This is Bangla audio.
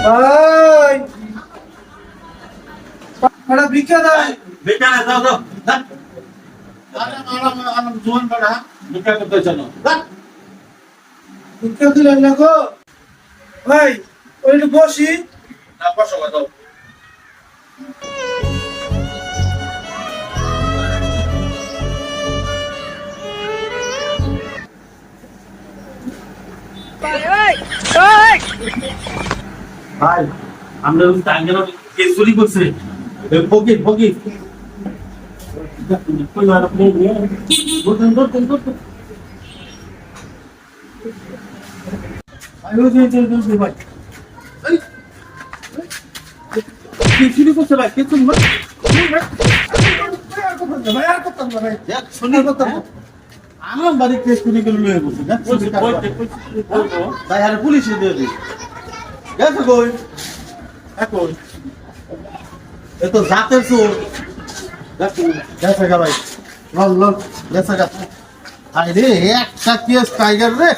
ভাই বড় ভিক্ষা দাও বেটা দাও দাও আরে জোয়ান বড়া ভিক্ষা করতে চলো ভিক্ষা দিলেন না গো ভাই ওইটা বসি না বসো দাও ভাই আমরা টাঙ্গের কে চুরি করছে ফকির ফকির চুরি করছে ভাই কে চুরি আমার বাড়ি কেস চুরি করে লয়ে বসে তাই আর পুলিশে দিয়ে দিই গেছে কই এখন এ তো জাতের চোর গেছে গা ভাই লল লল গেছে গা আরে একটা কেস টাইগার রে